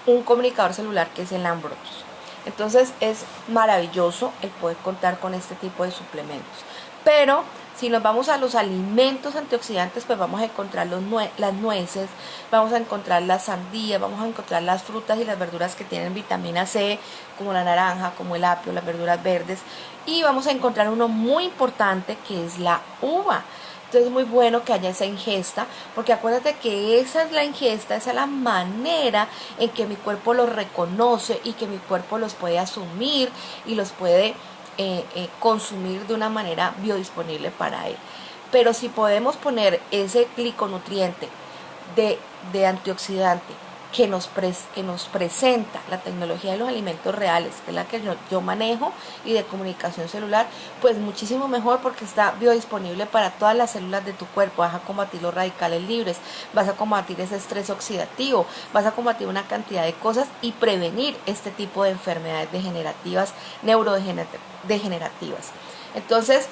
un comunicador celular que es el Ambrotus. Entonces es maravilloso el poder contar con este tipo de suplementos. Pero si nos vamos a los alimentos antioxidantes, pues vamos a encontrar las nueces, vamos a encontrar la sandía, vamos a encontrar las frutas y las verduras que tienen vitamina C, como la naranja, como el apio, las verduras verdes. Y vamos a encontrar uno muy importante que es la uva. Entonces es muy bueno que haya esa ingesta, porque acuérdate que esa es la ingesta, esa es la manera en que mi cuerpo los reconoce y que mi cuerpo los puede asumir y los puede consumir de una manera biodisponible para él. Pero si podemos poner ese gliconutriente de antioxidante que nos presenta la tecnología de los alimentos reales, que es la que yo manejo, y de comunicación celular, pues muchísimo mejor, porque está biodisponible para todas las células de tu cuerpo. Vas a combatir los radicales libres, vas a combatir ese estrés oxidativo, vas a combatir una cantidad de cosas y prevenir este tipo de enfermedades degenerativas, neurodegenerativas. Entonces,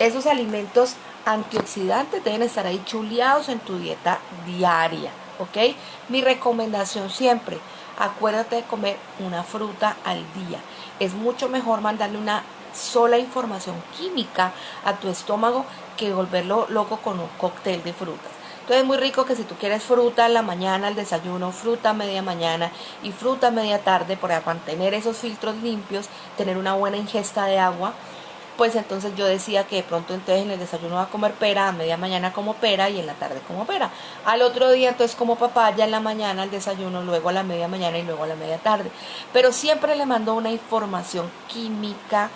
esos alimentos antioxidantes deben estar ahí chuleados en tu dieta diaria. ¿Ok? Mi recomendación siempre, acuérdate de comer una fruta al día. Es mucho mejor mandarle una sola información química a tu estómago que volverlo loco con un cóctel de frutas. Entonces es muy rico que si tú quieres fruta en la mañana, al desayuno, fruta a media mañana y fruta a media tarde, para mantener esos filtros limpios, tener una buena ingesta de agua, pues entonces yo decía que de pronto entonces en el desayuno va a comer pera, a media mañana como pera y en la tarde como pera. Al otro día entonces como papaya en la mañana al desayuno, luego a la media mañana y luego a la media tarde. Pero siempre le mando una información química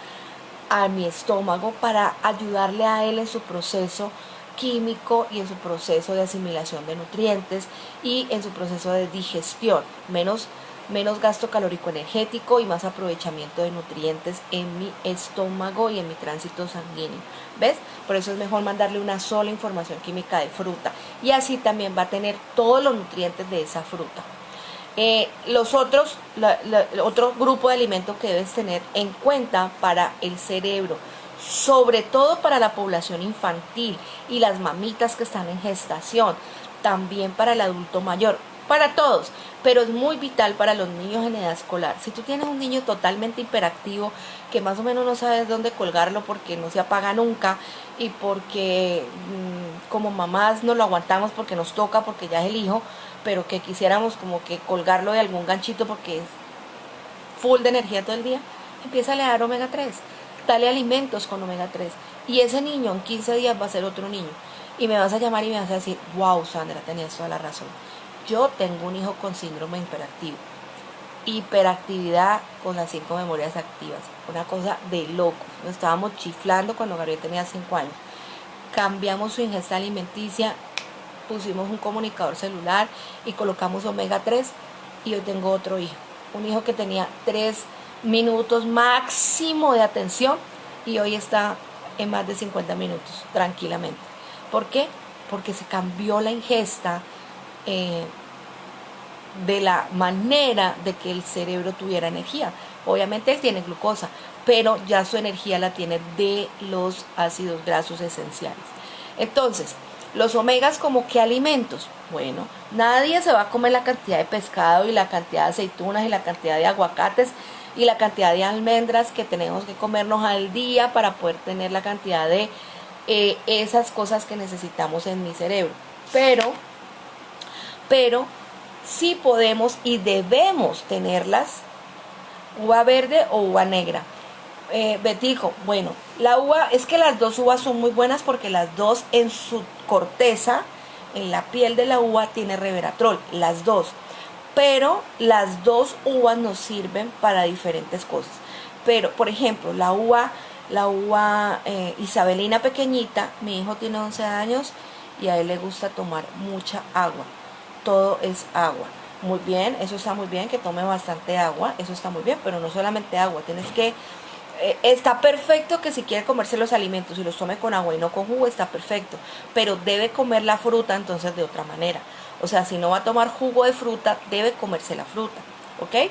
a mi estómago para ayudarle a él en su proceso químico y en su proceso de asimilación de nutrientes y en su proceso de digestión. Menos gasto calórico energético y más aprovechamiento de nutrientes en mi estómago y en mi tránsito sanguíneo. ¿Ves? Por eso es mejor mandarle una sola información química de fruta. Y así también va a tener todos los nutrientes de esa fruta. Otro grupo de alimentos que debes tener en cuenta para el cerebro, sobre todo para la población infantil y las mamitas que están en gestación, también para el adulto mayor, para todos, pero es muy vital para los niños en edad escolar. Si tú tienes un niño totalmente hiperactivo, que más o menos no sabes dónde colgarlo porque no se apaga nunca y porque como mamás no lo aguantamos porque nos toca, porque ya es el hijo, pero que quisiéramos como que colgarlo de algún ganchito porque es full de energía todo el día, empieza a le dar omega 3, dale alimentos con omega 3 y ese niño en 15 días va a ser otro niño y me vas a llamar y me vas a decir, wow, Sandra, tenías toda la razón. Yo tengo un hijo con síndrome hiperactivo, hiperactividad con las 5 memorias activas, una cosa de loco. Nos estábamos chiflando cuando Gabriel tenía 5 años. Cambiamos su ingesta alimenticia, pusimos un comunicador celular y colocamos omega 3 y hoy tengo otro hijo. Un hijo que tenía 3 minutos máximo de atención y hoy está en más de 50 minutos, tranquilamente. ¿Por qué? Porque se cambió la ingesta de la manera de que el cerebro tuviera energía. Obviamente él tiene glucosa, pero ya su energía la tiene de los ácidos grasos esenciales. Entonces, los omegas, ¿como qué alimentos? Bueno, nadie se va a comer la cantidad de pescado y la cantidad de aceitunas y la cantidad de aguacates y la cantidad de almendras que tenemos que comernos al día para poder tener la cantidad de esas cosas que necesitamos en mi cerebro. Pero sí podemos y debemos tenerlas, uva verde o uva negra. Betico, bueno, la uva, es que las dos uvas son muy buenas porque las dos en su corteza, en la piel de la uva tiene resveratrol, las dos. Pero las dos uvas nos sirven para diferentes cosas. Pero, por ejemplo, la uva isabelina pequeñita, mi hijo tiene 11 años y a él le gusta tomar mucha agua. Todo es agua. Muy bien, eso está muy bien, que tome bastante agua, eso está muy bien, pero no solamente agua, tienes que... está perfecto que si quiere comerse los alimentos y los tome con agua y no con jugo, está perfecto, pero debe comer la fruta entonces de otra manera. O sea, si no va a tomar jugo de fruta, debe comerse la fruta, ¿ok?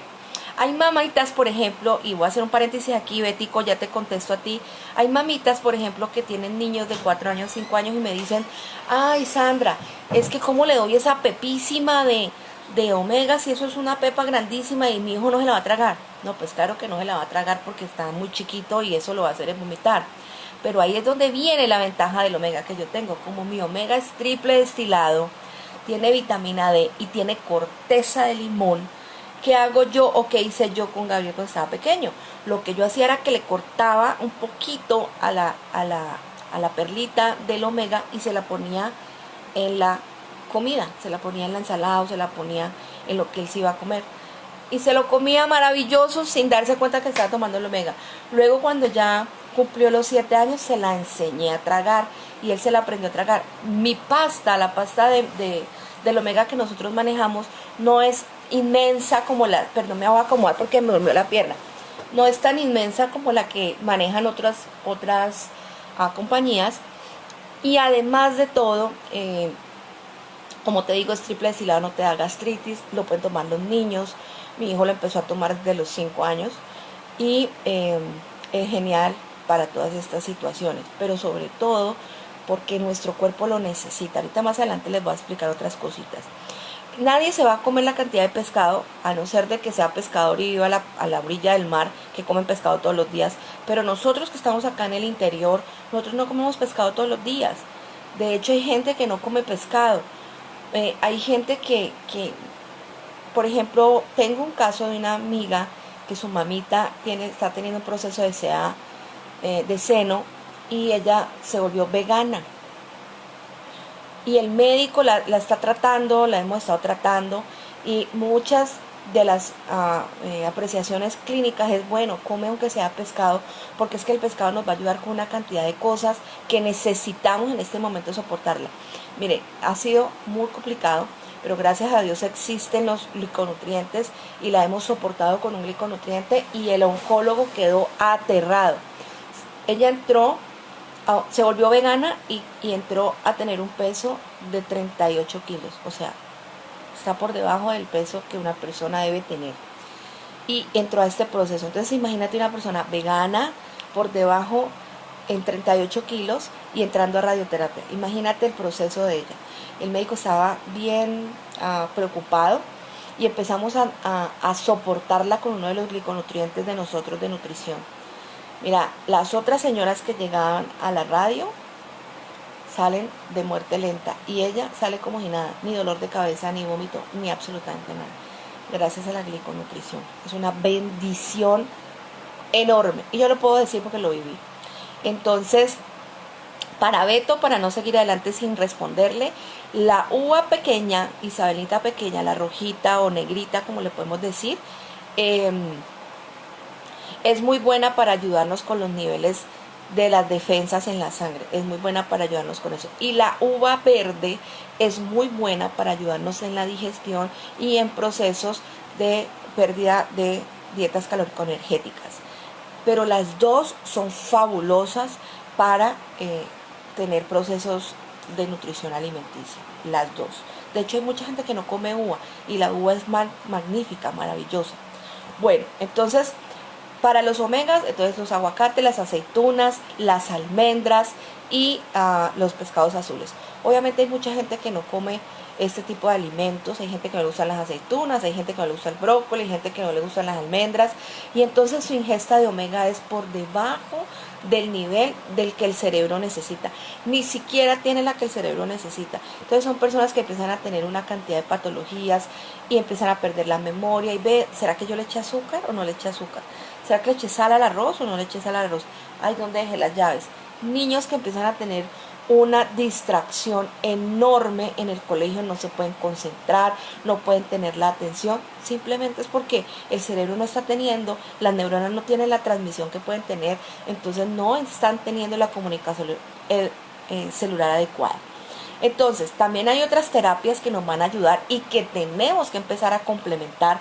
Hay mamitas, por ejemplo, y voy a hacer un paréntesis aquí, Betico, ya te contesto a ti. Hay mamitas, por ejemplo, que tienen niños de 4 años, 5 años y me dicen, ay, Sandra, es que cómo le doy esa pepísima de omega si eso es una pepa grandísima y mi hijo no se la va a tragar. No, pues claro que no se la va a tragar porque está muy chiquito y eso lo va a hacer es vomitar. Pero ahí es donde viene la ventaja del omega que yo tengo. Como mi omega es triple destilado, tiene vitamina D y tiene corteza de limón. ¿Qué hago yo o qué hice yo con Gabriel cuando estaba pequeño? Lo que yo hacía era que le cortaba un poquito a la perlita del omega y se la ponía en la comida, se la ponía en la ensalada o se la ponía en lo que él se iba a comer. Y se lo comía maravilloso sin darse cuenta que estaba tomando el omega. Luego cuando ya cumplió los 7 años se la enseñé a tragar y él se la aprendió a tragar. Mi pasta, la pasta del omega que nosotros manejamos no es inmensa como perdón, me voy a acomodar porque me durmió la pierna. No es tan inmensa como la que manejan otras compañías. Y además de todo, como te digo, es triple destilado, no te da gastritis, lo pueden tomar los niños. Mi hijo lo empezó a tomar desde los 5 años y es genial para todas estas situaciones, pero sobre todo porque nuestro cuerpo lo necesita. Ahorita más adelante les voy a explicar otras cositas. Nadie se va a comer la cantidad de pescado, a no ser de que sea pescador y viva a la orilla del mar, que comen pescado todos los días. Pero nosotros que estamos acá en el interior, nosotros no comemos pescado todos los días. De hecho, hay gente que no come pescado. Hay gente que, por ejemplo, tengo un caso de una amiga que su mamita está teniendo un proceso de SEA, de seno, y ella se volvió vegana. Y el médico la está tratando, la hemos estado tratando, y muchas de las apreciaciones clínicas es, bueno, come aunque sea pescado, porque es que el pescado nos va a ayudar con una cantidad de cosas que necesitamos en este momento soportarla. Mire, ha sido muy complicado, pero gracias a Dios existen los gliconutrientes y la hemos soportado con un gliconutriente y el oncólogo quedó aterrado. Ella se volvió vegana y entró a tener un peso de 38 kilos, o sea, está por debajo del peso que una persona debe tener. Y entró a este proceso. Entonces imagínate una persona vegana por debajo en 38 kilos y entrando a radioterapia. Imagínate el proceso de ella. El médico estaba bien preocupado y empezamos a soportarla con uno de los gliconutrientes de nosotros de nutrición. Mira, las otras señoras que llegaban a la radio salen de muerte lenta y ella sale como si nada, ni dolor de cabeza, ni vómito, ni absolutamente nada, gracias a la gliconutrición. Es una bendición enorme y yo lo puedo decir porque lo viví. Entonces, para Beto, para no seguir adelante sin responderle, la uva pequeña, Isabelita pequeña, la rojita o negrita, como le podemos decir, es muy buena para ayudarnos con los niveles de las defensas en la sangre. Es muy buena para ayudarnos con eso. Y la uva verde es muy buena para ayudarnos en la digestión y en procesos de pérdida de dietas calórico-energéticas. Pero las dos son fabulosas para tener procesos de nutrición alimenticia. Las dos. De hecho, hay mucha gente que no come uva y la uva es magnífica, maravillosa. Bueno, entonces, para los omegas, entonces los aguacates, las aceitunas, las almendras y los pescados azules. Obviamente hay mucha gente que no come este tipo de alimentos, hay gente que no le gustan las aceitunas, hay gente que no le gusta el brócoli, hay gente que no le gustan las almendras, y entonces su ingesta de omega es por debajo del nivel del que el cerebro necesita, ni siquiera tiene la que el cerebro necesita. Entonces son personas que empiezan a tener una cantidad de patologías y empiezan a perder la memoria y ve, ¿será que yo le eché azúcar o no le eché azúcar? ¿Será que le eché sal al arroz o no le eché sal al arroz? Ay, ¿dónde dejé las llaves? Niños que empiezan a tener una distracción enorme en el colegio, no se pueden concentrar, no pueden tener la atención, simplemente es porque el cerebro no está teniendo, las neuronas no tienen la transmisión que pueden tener, entonces no están teniendo la comunicación celular adecuada. Entonces, también hay otras terapias que nos van a ayudar y que tenemos que empezar a complementar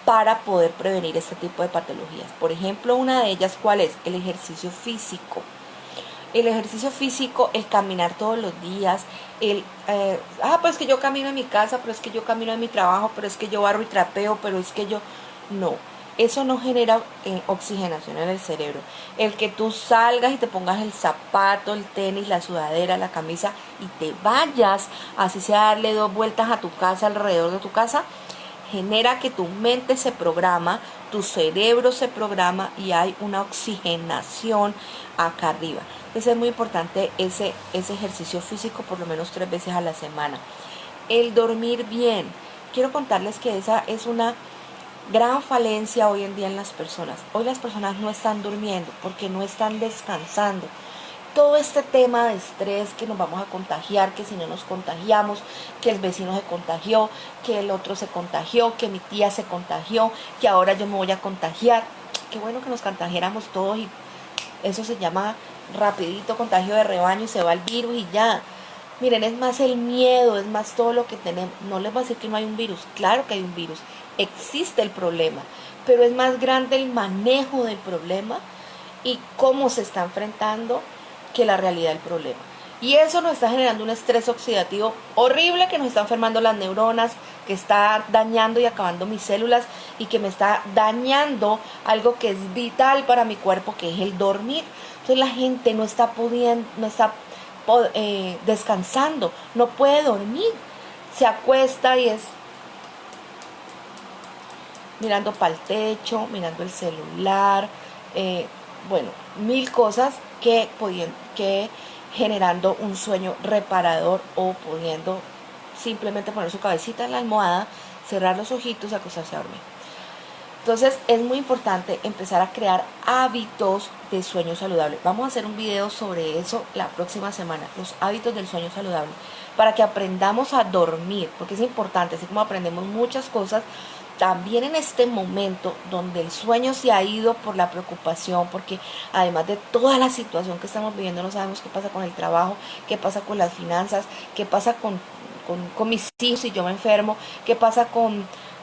para poder prevenir este tipo de patologías. Por ejemplo, una de ellas, ¿cuál es? El ejercicio físico. El ejercicio físico, el caminar todos los días, pues es que yo camino en mi casa, pero es que yo camino en mi trabajo, pero es que yo barro y trapeo, pero es que yo... No, eso no genera oxigenación en el cerebro. El que tú salgas y te pongas el zapato, el tenis, la sudadera, la camisa y te vayas, así sea darle 2 vueltas a tu casa, alrededor de tu casa, genera que tu mente se programa, tu cerebro se programa y hay una oxigenación acá arriba. Entonces es muy importante ese ejercicio físico por lo menos 3 veces a la semana. El dormir bien. Quiero contarles que esa es una gran falencia hoy en día en las personas. Hoy las personas no están durmiendo porque no están descansando. Todo este tema de estrés, que nos vamos a contagiar, que si no nos contagiamos, que el vecino se contagió, que el otro se contagió, que mi tía se contagió, que ahora yo me voy a contagiar. Qué bueno que nos contagiáramos todos y eso se llama rapidito contagio de rebaño y se va el virus y ya. Miren, es más el miedo, es más todo lo que tenemos. No les voy a decir que no hay un virus, claro que hay un virus, existe el problema, pero es más grande el manejo del problema y cómo se está enfrentando que la realidad del problema. Y eso nos está generando un estrés oxidativo horrible que nos está enfermando las neuronas, que está dañando y acabando mis células y que me está dañando algo que es vital para mi cuerpo, que es el dormir. Entonces la gente no está pudiendo, descansando, no puede dormir, se acuesta y es mirando para el techo, mirando el celular, bueno, 1000 cosas que generando un sueño reparador o pudiendo simplemente poner su cabecita en la almohada, cerrar los ojitos y acostarse a dormir. Entonces es muy importante empezar a crear hábitos de sueño saludable. Vamos a hacer un video sobre eso la próxima semana, los hábitos del sueño saludable, para que aprendamos a dormir, porque es importante, así como aprendemos muchas cosas, también en este momento donde el sueño se ha ido por la preocupación, porque además de toda la situación que estamos viviendo, no sabemos qué pasa con el trabajo, qué pasa con las finanzas, qué pasa con mis hijos si yo me enfermo, qué pasa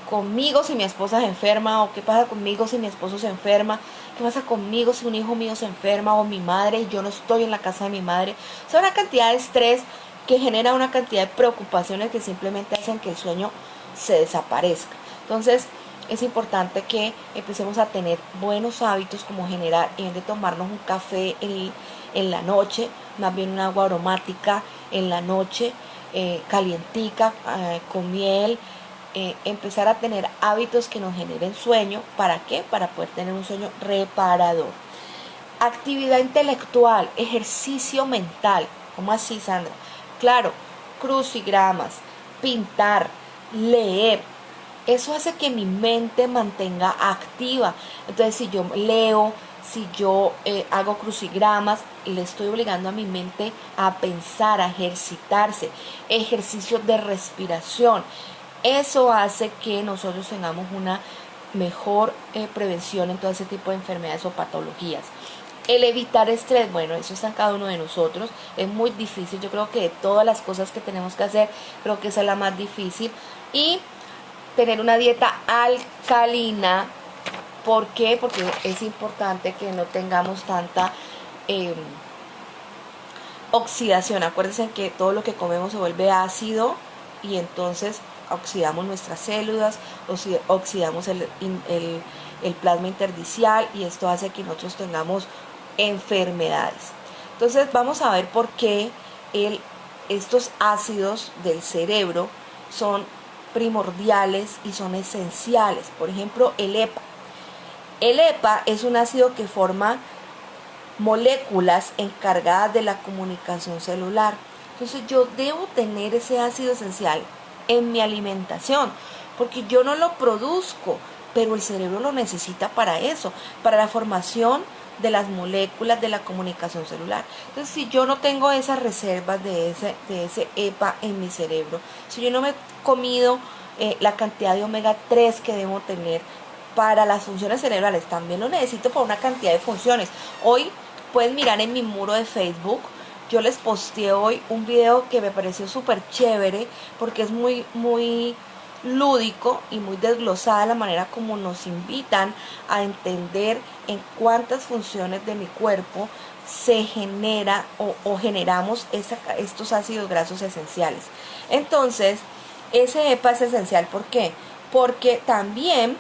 conmigo si mi esposa se enferma, o qué pasa conmigo si mi esposo se enferma, qué pasa conmigo si un hijo mío se enferma, o mi madre y yo no estoy en la casa de mi madre. O sea, una cantidad de estrés que genera una cantidad de preocupaciones que simplemente hacen que el sueño se desaparezca. Entonces, es importante que empecemos a tener buenos hábitos, como generar, en vez de tomarnos un café en la noche, más bien un agua aromática en la noche, calientica, con miel, empezar a tener hábitos que nos generen sueño. ¿Para qué? Para poder tener un sueño reparador. Actividad intelectual, ejercicio mental. ¿Cómo así, Sandra? Claro, crucigramas, pintar, leer. Eso hace que mi mente mantenga activa. Entonces, si yo leo, si yo hago crucigramas, le estoy obligando a mi mente a pensar, a ejercitarse. Ejercicios de respiración. Eso hace que nosotros tengamos una mejor prevención en todo ese tipo de enfermedades o patologías. El evitar estrés, bueno, eso está en cada uno de nosotros. Es muy difícil. Yo creo que de todas las cosas que tenemos que hacer, creo que esa es la más difícil. Y tener una dieta alcalina. ¿Por qué? Porque es importante que no tengamos tanta oxidación. Acuérdense que todo lo que comemos se vuelve ácido y entonces oxidamos nuestras células, oxidamos el plasma interdicial, y esto hace que nosotros tengamos enfermedades. Entonces vamos a ver por qué estos ácidos del cerebro son primordiales y son esenciales. Por ejemplo, el EPA. El EPA es un ácido que forma moléculas encargadas de la comunicación celular. Entonces yo debo tener ese ácido esencial en mi alimentación, porque yo no lo produzco, pero el cerebro lo necesita para eso, para la formación de las moléculas de la comunicación celular. Entonces, si yo no tengo esas reservas de ese EPA en mi cerebro, si yo no me he comido la cantidad de omega 3 que debo tener para las funciones cerebrales, también lo necesito para una cantidad de funciones. Hoy pueden mirar en mi muro de Facebook, yo les posteé hoy un video que me pareció súper chévere, porque es muy lúdico y muy desglosada la manera como nos invitan a entender en cuántas funciones de mi cuerpo se genera o generamos estos ácidos grasos esenciales. Entonces, ese EPA es esencial. ¿Por qué? Porque también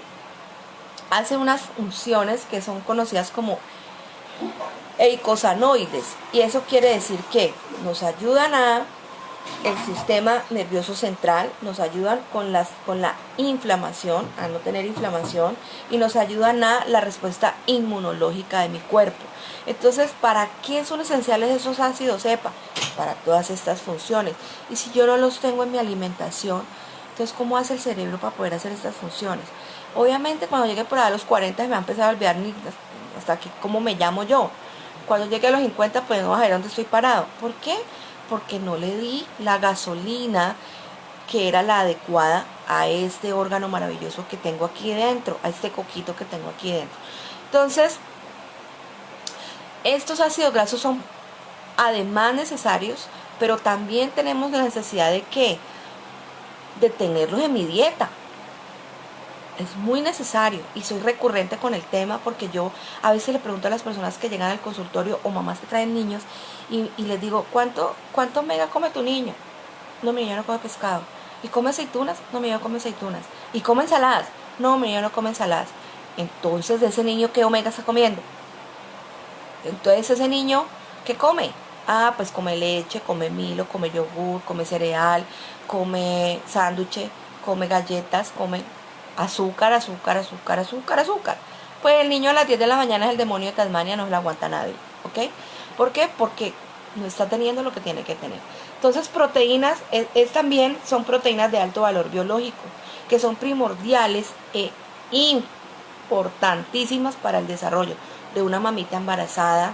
hace unas funciones que son conocidas como eicosanoides, y eso quiere decir que nos ayudan a el sistema nervioso central, nos ayudan con la inflamación, a no tener inflamación, y nos ayudan a la respuesta inmunológica de mi cuerpo. Entonces, ¿para qué son esenciales esos ácidos EPA? Para todas estas funciones. Y si yo no los tengo en mi alimentación, entonces, ¿cómo hace el cerebro para poder hacer estas funciones? Obviamente, cuando llegue por ahí a los 40 me va a empezar a olvidar hasta que cómo me llamo yo. Cuando llegue a los 50, pues no vas a ver dónde estoy parado. ¿Por qué? Porque no le di la gasolina que era la adecuada a este órgano maravilloso que tengo aquí dentro, a este coquito que tengo aquí dentro. Entonces, estos ácidos grasos son además necesarios, pero también tenemos la necesidad de ¿qué? De tenerlos en mi dieta. Es muy necesario, y soy recurrente con el tema, porque yo a veces le pregunto a las personas que llegan al consultorio o mamás que traen niños y les digo, ¿cuánto omega come tu niño? No, mi niño no come pescado. ¿Y come aceitunas? No, mi niño no come aceitunas. ¿Y come ensaladas? No, mi niño no come ensaladas. Entonces, de ese niño, ¿qué omega está comiendo? Entonces, ese niño, ¿qué come? Ah, pues come leche, come Milo, come yogur, come cereal, come sándwich, come galletas, come azúcar, azúcar, azúcar, azúcar, azúcar. Pues el niño a las 10 de la mañana es el demonio de Tasmania, no se lo aguanta nadie, ¿ok? ¿Por qué? Porque no está teniendo lo que tiene que tener. Entonces, proteínas también son proteínas de alto valor biológico, que son primordiales e importantísimas para el desarrollo de una mamita embarazada,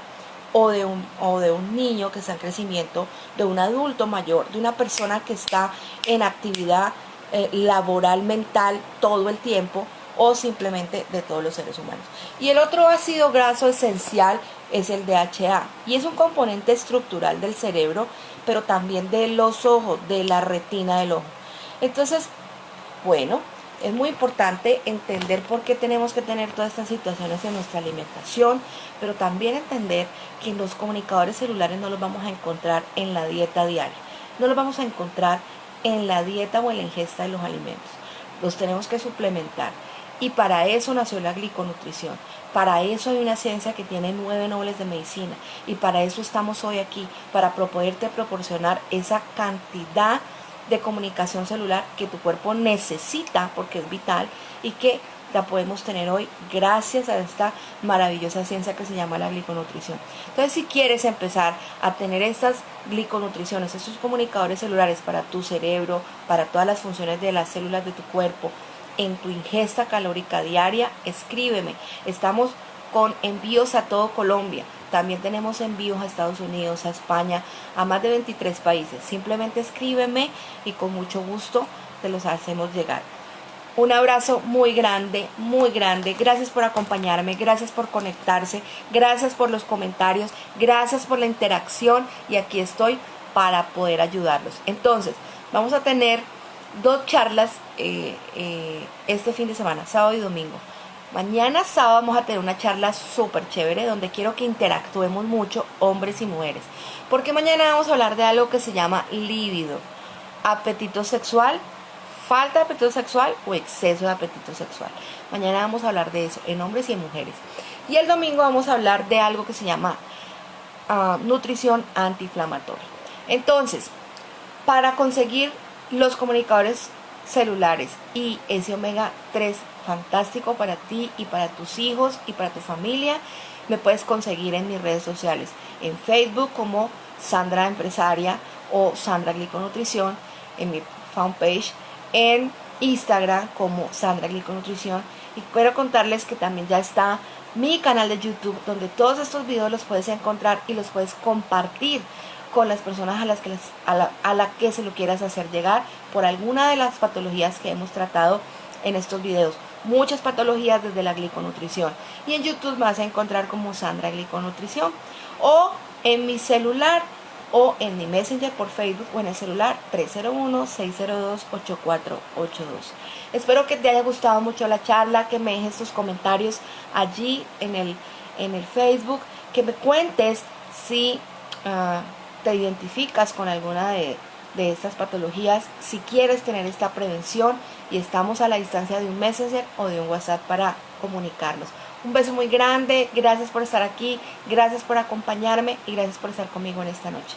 o de un niño que está en crecimiento, de un adulto mayor, de una persona que está en actividad laboral, mental todo el tiempo, o simplemente de todos los seres humanos. Y el otro ácido graso esencial es el DHA, y es un componente estructural del cerebro, pero también de los ojos, de la retina del ojo. Entonces, bueno, es muy importante entender por qué tenemos que tener todas estas situaciones en nuestra alimentación, pero también entender que los comunicadores celulares no los vamos a encontrar en la dieta diaria, no los vamos a encontrar en la dieta o en la ingesta de los alimentos. Los tenemos que suplementar. Y para eso nació la gliconutrición. Para eso hay una ciencia que tiene 9 Nobeles de medicina. Y para eso estamos hoy aquí, para poderte proporcionar esa cantidad de comunicación celular que tu cuerpo necesita, porque es vital, y que la podemos tener hoy gracias a esta maravillosa ciencia que se llama la gliconutrición. Entonces, si quieres empezar a tener estas gliconutriciones, estos comunicadores celulares para tu cerebro, para todas las funciones de las células de tu cuerpo, en tu ingesta calórica diaria, escríbeme. Estamos con envíos a todo Colombia. También tenemos envíos a Estados Unidos, a España, a más de 23 países. Simplemente escríbeme y con mucho gusto te los hacemos llegar. Un abrazo muy grande, muy grande. Gracias por acompañarme, gracias por conectarse, gracias por los comentarios, gracias por la interacción y aquí estoy para poder ayudarlos. Entonces, vamos a tener 2 charlas este fin de semana, sábado y domingo. Mañana sábado vamos a tener una charla súper chévere donde quiero que interactuemos mucho hombres y mujeres. Porque mañana vamos a hablar de algo que se llama líbido, apetito sexual, falta de apetito sexual o exceso de apetito sexual. Mañana vamos a hablar de eso en hombres y en mujeres. Y el domingo vamos a hablar de algo que se llama nutrición antiinflamatoria. Entonces, para conseguir los comunicadores celulares y ese omega 3 fantástico para ti y para tus hijos y para tu familia, me puedes conseguir en mis redes sociales, en Facebook como Sandra Empresaria o Sandra Gliconutrición, en mi fanpage, en Instagram como Sandra Gliconutrición. Y quiero contarles que también ya está mi canal de YouTube, donde todos estos videos los puedes encontrar y los puedes compartir con las personas a la que se lo quieras hacer llegar por alguna de las patologías que hemos tratado en estos videos. Muchas patologías desde la gliconutrición. Y en YouTube me vas a encontrar como Sandra Gliconutrición. O en mi celular o en mi Messenger por Facebook o en el celular 301-602-8482. Espero que te haya gustado mucho la charla, que me dejes tus comentarios allí en el Facebook, que me cuentes si te identificas con alguna de estas patologías, si quieres tener esta prevención, y estamos a la distancia de un Messenger o de un WhatsApp para comunicarnos. Un beso muy grande, gracias por estar aquí, gracias por acompañarme y gracias por estar conmigo en esta noche.